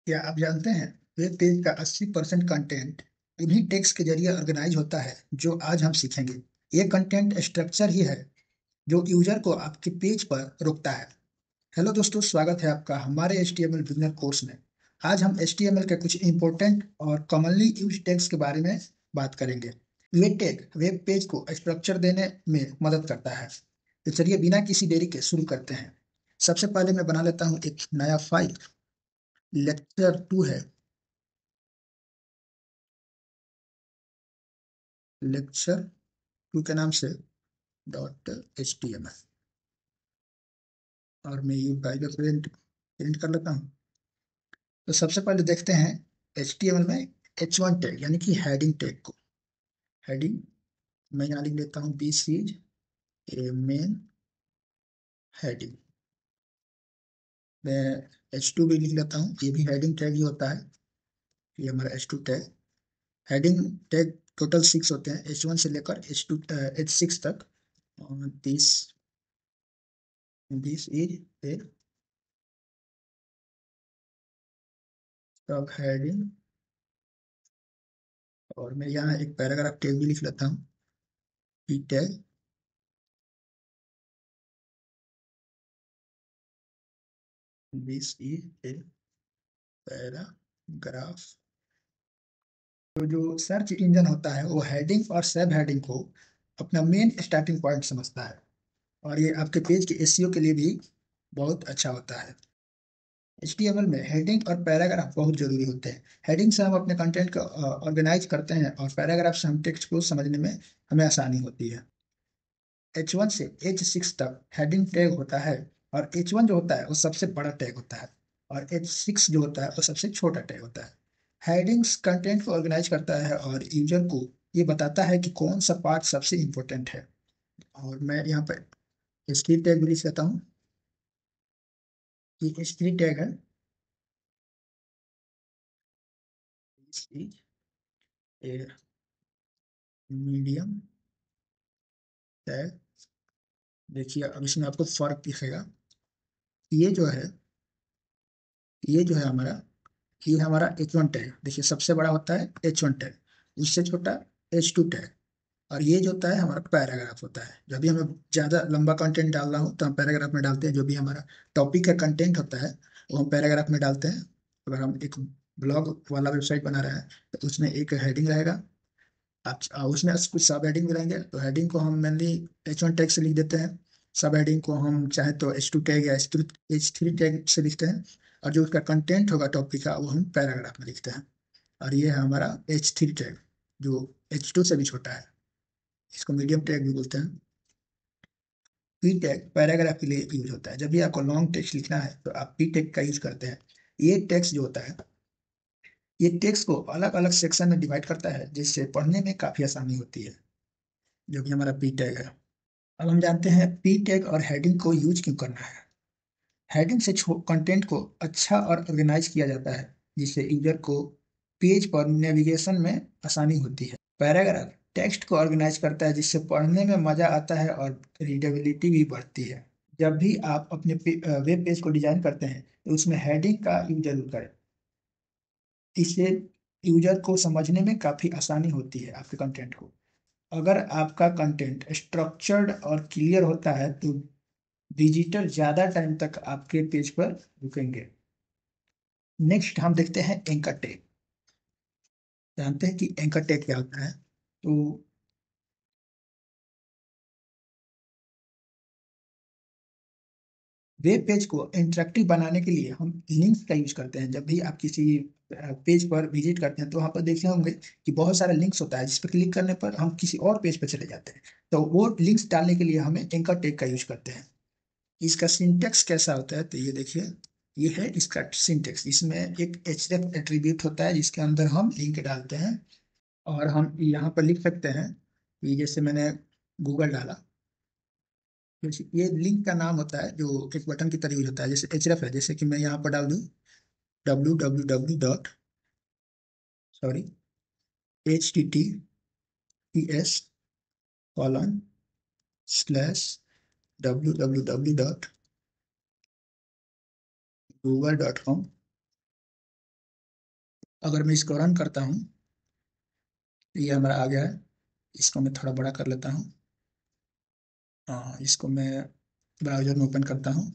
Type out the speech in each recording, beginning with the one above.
क्या आप जानते हैं वेब पेज का 80% कंटेंट उन्हीं टेक्स्ट के जरिए ऑर्गेनाइज होता है जो आज हम सीखेंगे। ये कंटेंट स्ट्रक्चर ही है जो यूजर को आपके पेज पर रोकता है। हेलो दोस्तों, स्वागत है आपका हमारे HTML बिगनर कोर्स में। आज हम HTML के कुछ इंपॉर्टेंट और कॉमनली यूज टैग्स के बारे में बात करेंगे। ये टैग वेब पेज को स्ट्रक्चर देने में मदद करता है। तो चलिए बिना किसी देरी के शुरू करते हैं। सबसे पहले मैं बना लेता हूँ एक नया फाइल। लेक्चर 2 है, लेक्चर 2 के नाम से .html, और मैं ये फाइल प्रिंट प्रिंट कर लेता हूँ। तो सबसे पहले देखते हैं HTML में H1 टैग यानी कि हेडिंग टैग को। हेडिंग मैं यहाँ लिख लेता हूँ this is a main heading. मैं H2 भी लिख लेता हूँ, ये भी हेडिंग टैग ही होता है। ये हमारा H2 tag. Heading tag total 6 होते हैं, H1 से लेकर H6 तक। दिस दिस इज ए सब हेडिंग, और मैं यहाँ एक पैराग्राफ टैग भी लिख लेता हूँ, P tag. This is a paragraph. तो जो सर्च इंजन होता है वो हेडिंग और सब हेडिंग को अपना मेन स्टार्टिंग पॉइंट समझता है, और ये आपके पेज के एसईओ के लिए भी बहुत अच्छा होता है। HTML में हेडिंग और पैराग्राफ बहुत जरूरी होते हैं। हेडिंग से हम अपने कंटेंट को ऑर्गेनाइज करते हैं, और पैराग्राफ से हम टेक्स्ट को समझने में हमें आसानी होती है। H1 से H6 तक हेडिंग टैग होता है, और H1 जो होता है वो सबसे बड़ा टैग होता है, और H6 जो होता है वो सबसे छोटा टैग होता है। हेडिंग्स कंटेंट को ऑर्गेनाइज करता है और यूजर को ये बताता है कि कौन सा पार्ट सबसे इंपॉर्टेंट है। और मैं यहाँ पर H3 टैग भी लिख देता हूँ। ये H3 टैग है। Medium tag. देखिए अब इसमें आपको फर्क दिखेगा। ये जो है ये जो है हमारा ये हमारा H1 टैग। देखिए सबसे बड़ा होता है H1 टैग, उससे छोटा H2 टैग। और ये जो होता है हमारा पैराग्राफ होता है। जब भी हमें ज्यादा लंबा कंटेंट डालना हो तो हम पैराग्राफ में डालते हैं। जो भी हमारा टॉपिक का कंटेंट होता है वो हम पैराग्राफ में डालते हैं। अगर हम एक ब्लॉग वाला वेबसाइट बना रहे हैं तो उसमें एक हेडिंग रहेगा, उसमें कुछ सब हेडिंग भी रहेंगे। तो हेडिंग को हम मेनली H1 टैग से लिख देते हैं। सब हेडिंग को हम चाहे तो H2 टैग या H3 टैग से लिखते हैं। और जो उसका कंटेंट होगा टॉपिक का वो हम पैराग्राफ में लिखते हैं। और ये है हमारा H3 टैग, जो H2 से भी छोटा है। इसको मीडियम टैग भी बोलते हैं। पी टैग पैराग्राफ के लिए यूज होता है। जब भी आपको लॉन्ग टेक्स्ट लिखना है तो आप पी टैग का यूज करते हैं। ये टेक्स्ट जो होता है ये टेक्स्ट को अलग अलग सेक्शन में डिवाइड करता है, जिससे पढ़ने में काफी आसानी होती है। जो कि हमारा पी टैग है। अब हम जानते हैं पी टैग और हेडिंग को यूज क्यों करना है। हेडिंग से कंटेंट को अच्छा और ऑर्गेनाइज किया जाता है, जिससे यूजर को पेज पर नेविगेशन में आसानी होती है। पैराग्राफ टेक्स्ट को ऑर्गेनाइज करता है, जिससे पढ़ने में मजा आता है और रीडेबिलिटी भी बढ़ती है। जब भी आप अपने वेब पेज को डिजाइन करते हैं तो उसमें हेडिंग का यूज जरूर करें। इससे यूजर को समझने में काफी आसानी होती है आपके कंटेंट को। अगर आपका कंटेंट स्ट्रक्चर्ड और क्लियर होता है तो विजिटर ज्यादा टाइम तक आपके पेज पर रुकेंगे। नेक्स्ट हम देखते हैं एंकर टैग। जानते हैं कि एंकर टैग क्या होता है? तो वेब पेज को इंटरेक्टिव बनाने के लिए हम लिंक्स का यूज करते हैं। जब भी आप किसी पेज पर विजिट करते हैं तो वहां पर देखे होंगे कि बहुत सारा लिंक्स होता है, जिस पर क्लिक करने पर हम किसी और पेज पर चले जाते हैं। तो वो लिंक्स डालने के लिए हमें एंकर टैग का यूज करते हैं। इसका सिंटेक्स कैसा होता है तो ये देखिए, ये है इसका सिंटेक्स। इसमें एक href एट्रीब्यूट होता है जिसके अंदर हम लिंक डालते हैं, और हम यहाँ पर लिख सकते हैं कि जैसे मैंने गूगल डाला, जैसे ये लिंक का नाम होता है जो एक बटन की तरह यूज होता है। जैसे href है, जैसे कि मैं यहाँ पर डाल दूँ www डॉट सॉरी https:/www.google.com। अगर मैं इसको रन करता हूँ तो ये हमारा आ गया है। इसको मैं थोड़ा बड़ा कर लेता हूँ। इसको मैं ब्राउजर में ओपन करता हूँ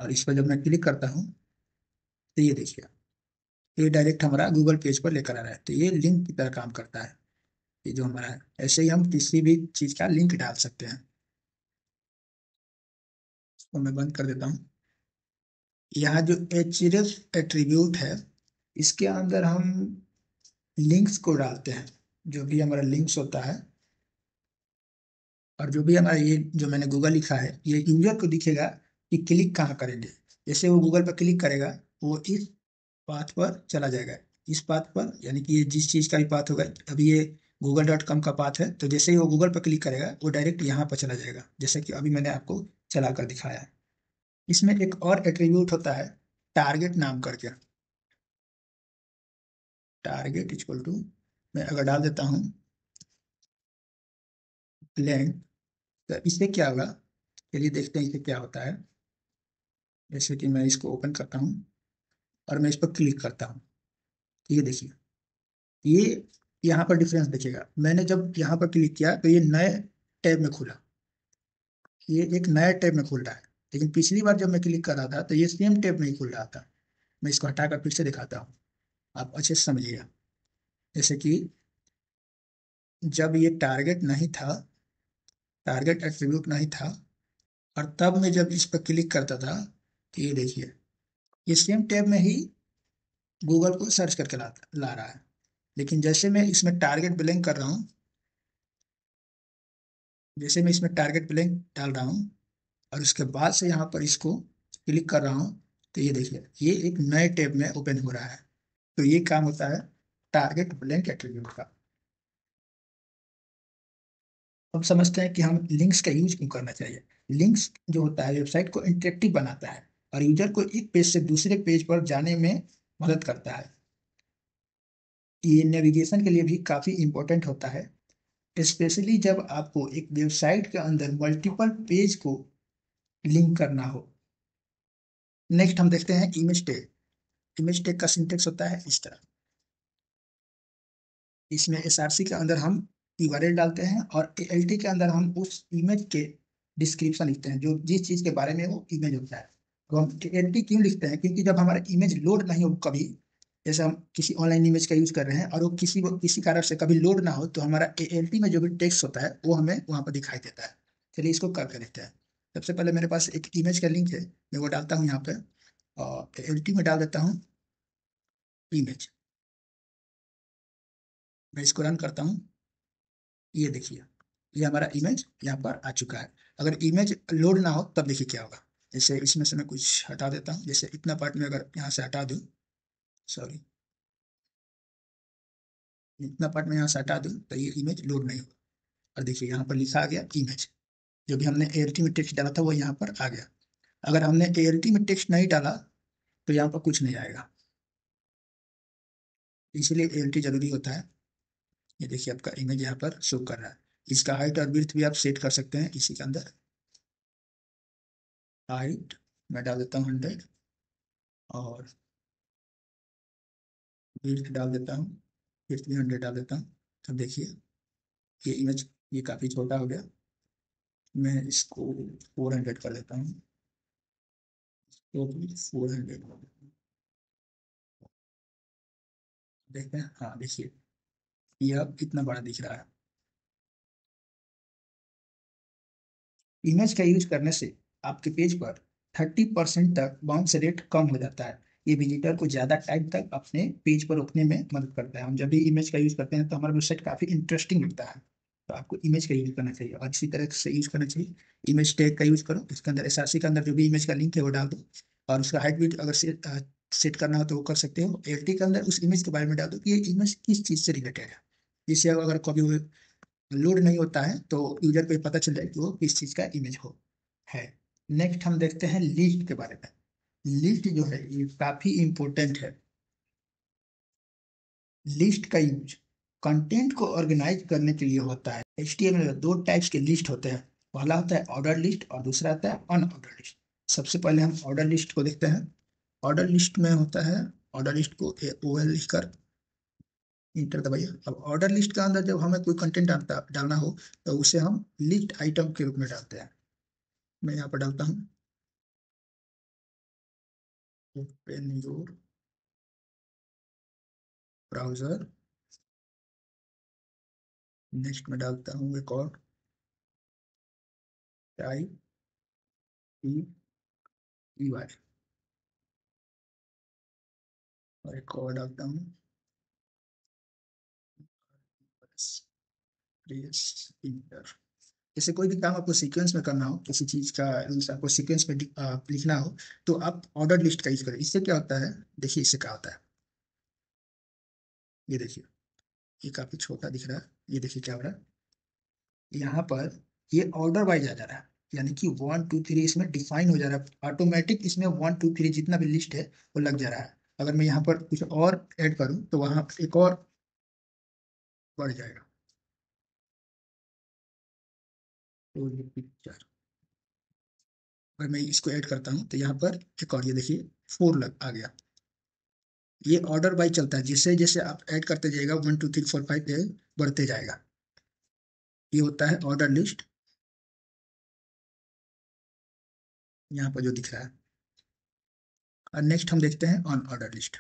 और इस पर जब मैं क्लिक करता हूँ तो ये देखिए, ये डायरेक्ट हमारा गूगल पेज पर लेकर आ रहा है। तो ये लिंक की तरह काम करता है, ये जो हमारा है। ऐसे ही हम किसी भी चीज का लिंक डाल सकते हैं। इसको मैं बंद कर देता हूँ। यहाँ जो एचरेफ एट्रीब्यूट है, इसके अंदर हम लिंक्स को डालते हैं। जो भी हमारा लिंक्स होता है और जो भी हमारा ये जो मैंने गूगल लिखा है, ये यूजर को दिखेगा कि क्लिक कहाँ करेंगे। जैसे वो गूगल पर क्लिक करेगा, वो इस पाथ पर चला जाएगा। इस पाथ पर, यानी कि ये जिस चीज का भी पाथ होगा, अभी ये google.com का पाथ है, तो जैसे ही वो गूगल पर क्लिक करेगा वो डायरेक्ट यहाँ पर चला जाएगा, जैसे कि अभी मैंने आपको चला कर दिखाया है। इसमें एक और एट्रीब्यूट होता है टारगेट नाम करके। टारगेट इक्वल टू, मैं अगर डाल देता हूँ ब्लैंक, तो इससे क्या होगा, चलिए देखते हैं इससे क्या होता है। जैसे कि मैं इसको ओपन करता हूँ और मैं इस पर क्लिक करता हूँ, ये देखिए, ये यहाँ पर डिफरेंस दिखेगा। मैंने जब यहाँ पर क्लिक किया तो ये नए टैब में खुला, ये एक नया टैब में खुल रहा है। लेकिन पिछली बार जब मैं क्लिक कर रहा था तो ये सेम टैब में ही खुल रहा था। मैं इसको हटाकर फिर से दिखाता हूँ, आप अच्छे से समझिएगा। जैसे कि जब ये टारगेट नहीं था, टारगेट एट्रीब्यूट नहीं था, और तब मैं जब इस पर क्लिक करता था, तो ये देखिए, ये सेम टैब में ही गूगल को सर्च करके ला रहा है। लेकिन जैसे मैं इसमें टारगेट ब्लैंक कर रहा हूँ, जैसे मैं इसमें टारगेट ब्लैंक डाल रहा हूँ और उसके बाद से यहाँ पर इसको क्लिक कर रहा हूँ, तो ये देखिए, ये एक नए टैब में ओपन हो रहा है। तो ये काम होता है टारगेट ब्लैंक एट्रीब्यूट का। अब समझते हैं कि हम लिंक्स का यूज क्यों करना चाहिए। लिंक्स जो होता है वेबसाइट को इंटरेक्टिव बनाता है और यूजर को एक पेज से दूसरे पेज पर जाने में मदद करता है। ये नेविगेशन के लिए भी काफी इंपॉर्टेंट होता है, स्पेशली जब आपको एक वेबसाइट के अंदर मल्टीपल पेज को लिंक करना हो। नेक्स्ट हम देखते हैं इमेज टैग। इमेज टैग का सिंटेक्स होता है इस तरह। इसमें एसआरसी के अंदर हम यूआरएल डालते हैं और एएलटी के अंदर हम उस इमेज के डिस्क्रिप्शन लिखते हैं, जो जिस चीज के बारे में वो इमेज होता है। तो हम एएलटी क्यों लिखते हैं, क्योंकि जब हमारा इमेज लोड नहीं हो कभी, जैसे हम किसी ऑनलाइन इमेज का यूज कर रहे हैं और वो किसी कारण से कभी लोड ना हो, तो हमारा एएलटी में जो भी टेक्स्ट होता है वो हमें वहां पर दिखाई देता है। चलिए इसको करके देखते हैं। सबसे पहले मेरे पास एक इमेज का लिंक है, मैं वो डालता हूँ यहाँ पे और एएलटी में डाल देता हूँ इमेज। मैं इसको रन करता हूँ, ये देखिए, ये हमारा इमेज यहाँ पर आ चुका है। अगर इमेज लोड ना हो तब देखिए क्या होगा। जैसे इसमें से मैं कुछ हटा देता हूँ, जैसे इतना पार्ट में अगर यहाँ से हटा दूँ, सॉरी, इतना पार्ट में यहाँ से हटा दूँ तो ये इमेज लोड नहीं होगा। और देखिए यहाँ पर लिखा आ गया इमेज। जो भी हमने एएलटी में टेक्स्ट डाला था वो यहाँ पर आ गया। अगर हमने एएलटी में टेक्स्ट नहीं डाला तो यहाँ पर कुछ नहीं आएगा, इसलिए एएलटी जरूरी होता है। ये देखिए आपका इमेज यहाँ पर शो कर रहा है। इसका हाइट और विड्थ भी आप सेट कर सकते हैं इसी के अंदर। हाइट मैं डाल देता हूँ 100 और विड्थ डाल देता हूँ, विड्थ भी 100 डाल देता हूँ। अब देखिए ये इमेज ये काफ़ी छोटा हो गया। मैं इसको 400 कर देता हूँ, तो 400 देखते हैं। हाँ देखिए, ये अब इतना बड़ा दिख रहा है। इमेज का यूज करने से आपके पेज पर 30% तक बाउंस रेट कम हो जाता है। ये विजिटर को ज्यादा टाइम तक अपने पेज पर रुकने में मदद करता है। हम जब भी इमेज का यूज करते हैं तो हमारा वेबसाइट काफी इंटरेस्टिंग लगता है। तो आपको इमेज का यूज करना चाहिए और इसी तरह से यूज करना चाहिए। इमेज टैग का यूज करो, इसके अंदर एसआरसी के अंदर जो भी इमेज का लिंक है वो डाल दो और उसका हाइट भी अगर सेट करना हो तो वो कर सकते हो। एलटी के अंदर उस इमेज के बारे में डाल दो कि ये इमेज किस चीज से रिलेटेड है, जिससे अगर कभी लोड नहीं होता है तो यूजर को ये पता चल जाए कि वो किस चीज का इमेज हो है। नेक्स्ट हम देखते हैं लिस्ट के बारे में। लिस्ट जो है ये काफी इंपॉर्टेंट है। लिस्ट का यूज कंटेंट को ऑर्गेनाइज करने के लिए होता है। एचटीएमएल में दो टाइप्स के लिस्ट होते हैं, पहला होता है ऑर्डर लिस्ट और दूसरा होता है अनऑर्डर लिस्ट। सबसे पहले हम ऑर्डर लिस्ट को देखते हैं। ऑर्डर लिस्ट में होता है, ऑर्डर लिस्ट को OL लिखकर इंटर दबाइए। अब ऑर्डर लिस्ट के अंदर जब हमें कोई कंटेंट डालना हो तो उसे हम लिस्ट आइटम के रूप में डालते हैं। मैं यहाँ पर डालता हूँ ओपन योर ब्राउजर। नेक्स्ट में डालता हूँ एक और टाइप EY, और एक और डालता हूँ इंटर। जैसे कोई भी काम आपको सीक्वेंस में करना हो, किसी चीज का रूल्स आपको सीक्वेंस में लिखना हो, तो आप ऑर्डर लिस्ट का यूज करें। इससे क्या होता है, देखिए इससे क्या होता है, ये देखिए, ये काफी छोटा दिख रहा है। ये देखिए क्या हो रहा है, यहाँ पर ये ऑर्डर वाइज आ जा रहा है, यानी कि 1 2 3 इसमें डिफाइन हो जा रहा है ऑटोमेटिक। इसमें 1 2 3 जितना भी लिस्ट है वो लग जा रहा है। अगर मैं यहाँ पर कुछ और ऐड करूँ तो वहां एक और बढ़ जाएगा। तो ये पिक्चर, अगर मैं इसको ऐड करता हूँ तो यहाँ पर एक और, ये देखिए 4 लग आ गया। ये ऑर्डर वाइज चलता है, जैसे जैसे आप ऐड करते जाएगा 1 2 3 4 5 बढ़ते जाएगा। ये होता है ऑर्डर लिस्ट, यहाँ पर जो दिख रहा है। और नेक्स्ट हम देखते हैं on order list.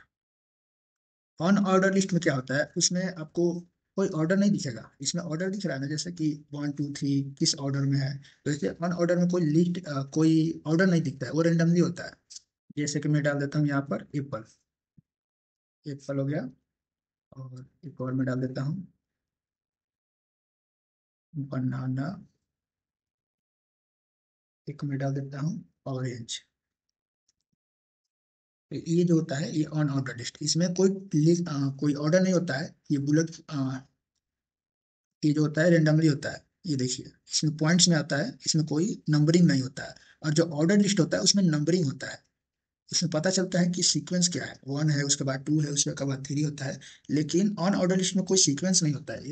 On order list में क्या होता है, उसमें आपको कोई ऑर्डर नहीं दिखेगा। इसमें ऑर्डर दिख रहा है ना, जैसे कि 1 2 3 किस ऑर्डर में है। तो जैसे ऑन ऑर्डर में कोई लिस्ट कोई ऑर्डर नहीं दिखता है, वो रेंडमली होता है। जैसे कि मैं डाल देता हूँ यहाँ पर एप्पल, एप्पल हो गया। और एक और मैं डाल देता हूँ बनाना, एक मैं डाल देता हूँ ऑरेंज। तो ये जो होता है ये ऑन ऑर्डर लिस्ट, इसमें कोई ऑर्डर नहीं होता है। ये बुलेट ये जो होता है रेंडमली होता है। ये देखिए इसमें पॉइंट्स में आता है, इसमें कोई नंबरिंग नहीं होता है। और जो ऑर्डर लिस्ट होता है उसमें नंबरिंग होता है। इसमें पता चलता है कि सीक्वेंस क्या है, 1 है उसके बाद 2 है उसके बाद 3 होता है। लेकिन ऑन ऑर्डर लिस्ट में कोई सीक्वेंस नहीं होता है,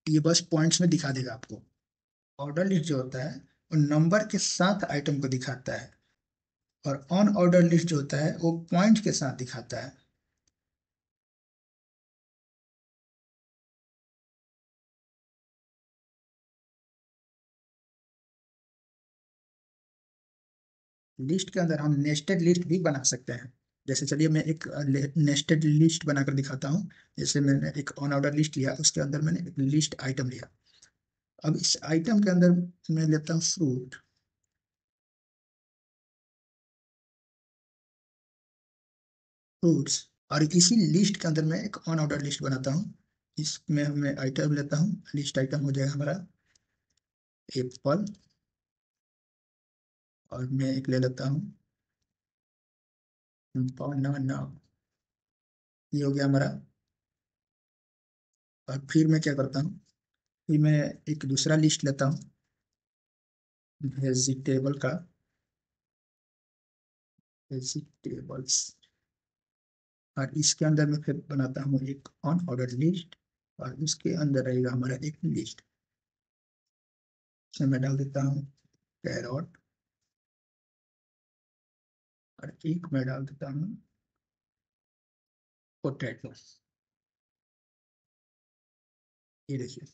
ये बस पॉइंट्स में दिखा देगा आपको। ऑर्डर लिस्ट जो होता है वो नंबर के साथ आइटम को दिखाता है, और ऑन ऑर्डर लिस्ट जो होता है वो पॉइंट के साथ दिखाता है। लिस्ट के अंदर हम नेस्टेड लिस्ट भी बना सकते हैं। जैसे चलिए मैं एक नेस्टेड लिस्ट बनाकर दिखाता हूँ। जैसे मैंने एक ऑन ऑर्डर लिस्ट लिया, उसके अंदर मैंने एक लिस्ट आइटम लिया। अब इस आइटम के अंदर मैं लेता हूँ फ्रूट्स, और इसी लिस्ट के अंदर मैं एक ऑन ऑर्डर लिस्ट बनाता हूँ। इसमें मैं आइटम लेता हूँ, लिस्ट आइटम हो जाएगा हमारा एप्पल। और मैं एक ले लेता हूँ बनाना, ये हो गया हमारा। और फिर मैं क्या करता हूँ, फिर मैं एक दूसरा लिस्ट लेता हूँ वेजिटेबल का, वेजिटेबल्स। और इसके अंदर मैं फिर बनाता हूँ एक ऑन ऑर्डर लिस्ट, और उसके अंदर रहेगा हमारा एक लिस्ट। इसमें मैं डाल देता हूँ कैरट, और एक मैं डाल देता हूँ पोटैटो। ये देखिए,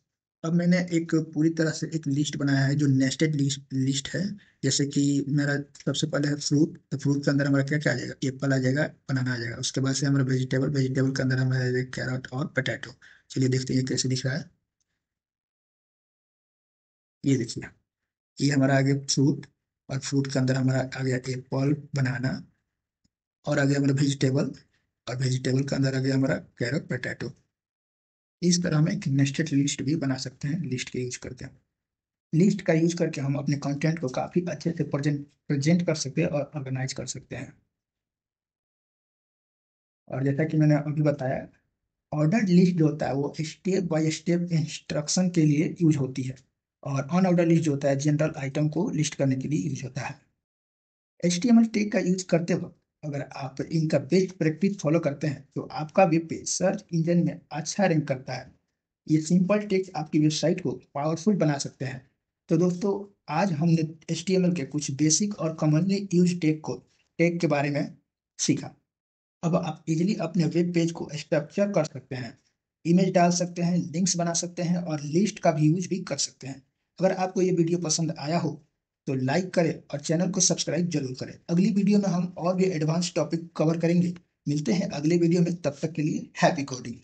अब मैंने एक पूरी तरह से एक लिस्ट बनाया है जो नेस्टेड लिस्ट लिस्ट है। जैसे कि मेरा सबसे पहले है फ्रूट, तो फ्रूट के अंदर हमारा क्या क्या आ जाएगा, एप्पल आ जाएगा, बनाना आ जाएगा। उसके बाद से हमारा वेजिटेबल, वेजिटेबल के अंदर हमारा आ जाएगा कैरट और पोटैटो। चलिए देखते हैं ये कैसे दिख रहा है। ये देखिए, ये हमारा आ गया फ्रूट, और फ्रूट के अंदर हमारा आ गया एप्पल, बनाना, और आ गया हमारा वेजिटेबल, और वेजिटेबल के अंदर आ गया हमारा कैरट पोटैटो। इस तरह हम एक नेस्टेड लिस्ट भी बना सकते हैं लिस्ट के यूज करके। लिस्ट का यूज करके हम अपने कंटेंट को काफी अच्छे से प्रेजेंट कर सकते हैं और ऑर्गेनाइज कर सकते हैं। और जैसा कि मैंने अभी बताया, ऑर्डर लिस्ट जो होता है वो स्टेप बाय स्टेप इंस्ट्रक्शन के लिए यूज होती है। और अन ऑर्डर लिस्ट जो होता है जनरल आइटम को लिस्ट करने के लिए यूज होता है। HTML टैग का यूज करते वक्त अगर आप इनका बेस्ट प्रैक्टिस फॉलो करते हैं तो आपका वेब पेज सर्च इंजन में अच्छा रैंक करता है। ये सिंपल टेक्स्ट आपकी वेबसाइट को पावरफुल बना सकते हैं। तो दोस्तों, आज हमने HTML के कुछ बेसिक और कॉमनली यूज टैग के बारे में सीखा। अब आप इजीली अपने वेब पेज को स्ट्रक्चर कर सकते हैं, इमेज डाल सकते हैं, लिंक्स बना सकते हैं और लिस्ट का भी यूज भी कर सकते हैं। अगर आपको ये वीडियो पसंद आया हो तो लाइक करें और चैनल को सब्सक्राइब जरूर करें। अगली वीडियो में हम और भी एडवांस टॉपिक कवर करेंगे। मिलते हैं अगले वीडियो में, तब तक के लिए हैप्पी कोडिंग।